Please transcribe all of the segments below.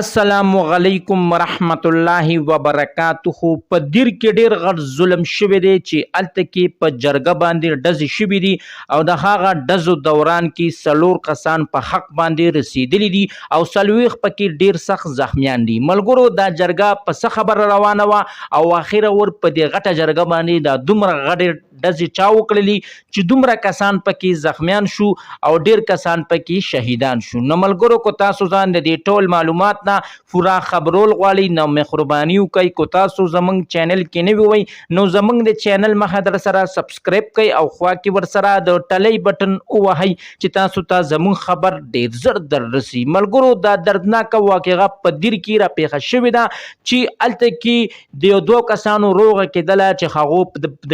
السلام علیکم ورحمت الله وبرکاتہ. په دیر کې ډیر غټ ظلم شوی دی چې الته کې په جرګه باندې ډزې شوي دي او د هغه ډزو دوران کې څلور کسان په حق باندې رسیدلی دي او څلوېښت پکې ډیر سخت زخمیان دي. ملګرو دا جرګه په څه خبره روانه وه او اخره ور په دې غټه جرګه باندې دا دومره غټې ډزې چا وکړلي چې دومره کسان پکې زخمیان شو او ډیر کسان پکې شهیدان شو. نو ملګرو کو تاسو ځان د دې ټول معلومات پورا خبرول غواړي نو مهرباني وکړئ. کو تاسو زمونږ چینل کې نوي وئ نو زمونږ د چینل مخه در سره سبسکرایب کړئ او خوا کې ور سره د ټلۍ بټن ووهئ چې تاسو ته زمونږ خبر ډیر زر در رسي. ملګرو دا دردناکه واقعه په دیر کې را پیښه شوې ده چې الته کې د یو دوه کسانو روغه کېدله چې هغو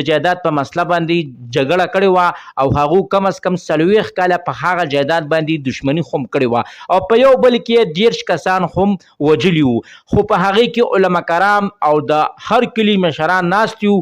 د جایداد په مسله باندې جګړه کړې وه او هغو کم از کم 40 کاله په هغه جایداد باندې دشمني هم کړې وه او په یو بل کې 10 کسان هم وجلی وو. خو په هغه کې علما کرام او د هر کلی مشران ناست یو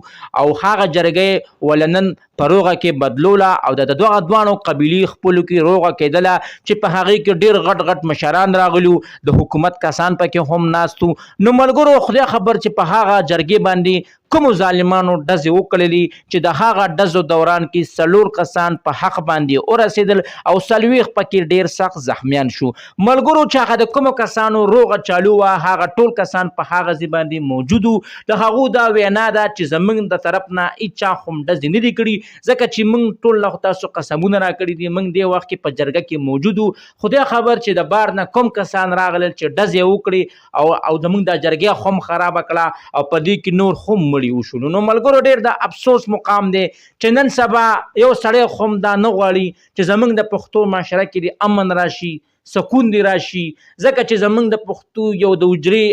او هغه جرګه ولنن په روغه کې بدلوله او د دغه دوانو قبیلې خپلو کې روغه کېدله چې په هغې کې ډېر غټ غټ مشران راغلي د حکومت کسان پکې هم ناست وو. نو ملګرو خدای خبر چې په هغه جرګې باندې کومو ظالمانو ډزې وکړلې چې د هغه ډزو دوران کې 4 کسان په حق باندې ورسېدل او 40 پکې ډېر سخت زخمیان شو. ملګرو چې هغه د کومو کسانو روغه چالو وه هغه ټول کسان په هغه ځای باندې موجود وو. د هغو دا وینا ده چې زموږ د طرف نه هېچا هم ډزې نه دي کړي ځکه چې موږ ټول له تاسو قسمونه راکړي دي. موږ دې وخت کې په جرګه کې موجود وو. خدای خبر چې د بار نه کوم کسان راغلل چې ډزې وکړي او زموږ دا جرګه هم خرابه کړه او په دې کې نور هم مړي وشول. نو ملګرو ډېر د افسوس مقام دی چې نن سبا یو سړی هم دا نه غواړي چې زموږ د پښتو معاشره کې د امن راشي سکون دی راشي ځکه چې زموږ د پښتو یو د حجرې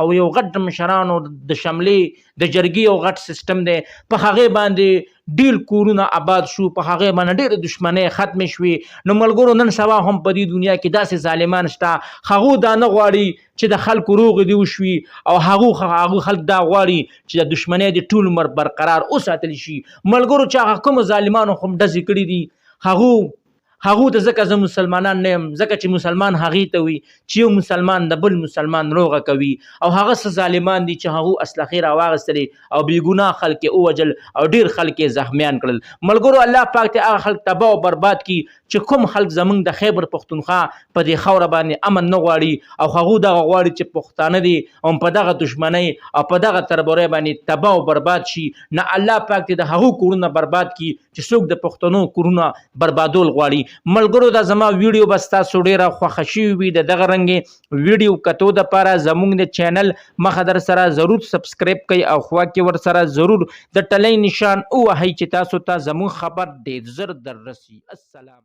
او یو غټ د مشرانو د شملې د جرګې یو غټ سیستم دی. په هغې باندې ډېر کورونه آباد شو په هغې باندې ډېرې دشمنۍ ختمې شوې. نو ملګرو نن سبا هم په دې دنیا کې داسې ظالمان شته هغو دا نه غواړي چې د خلکو روغې دې وشوي او هغو خلک دا غواړي چې د دشمنۍ د ټول عمر برقرار وساتل شي. ملګرو چې هغه کومو ظالمانو هم ډزې کړي دي هغو ته ځکه زه مسلمانان نه یم ځکه چې مسلمان هغې ته وي چې یو مسلمان د بل مسلمان روغه کوي او هغه څه ظالمان دي چې هغو اسلحې راواغېستلې او بېګناه خلک یې ووجل او ډېر خلک یې زخمیان کړل. ملګرو الله پاک دې هغه خلک تباه او برباد کړي چې کوم خلک زموږ د خیبر پښتونخوا په دې خاوره باندې امن نه غواړي او هغو دغه غواړي چې پښتانه دي هم په دغه دشمنۍ او په دغه تربورۍ باندې تباه او برباد شي. نه الله پاک دې د هغو کورونه برباد کړي چې څوک د پښتنو کورونه بربادول غواړي. ملګرو دا زما ویډیو به ستاسو ډېره خوښه شوې وي. د دغه رنګې ویډیو کتو دپاره زموږ د چینل مخه در سره ضرور سبسکرایب کړئ او خوا کې ور سره ضرور د ټلۍ نشان ووهئ چې تاسو ته زموږ خبر ډېر زر در رسي. السلام.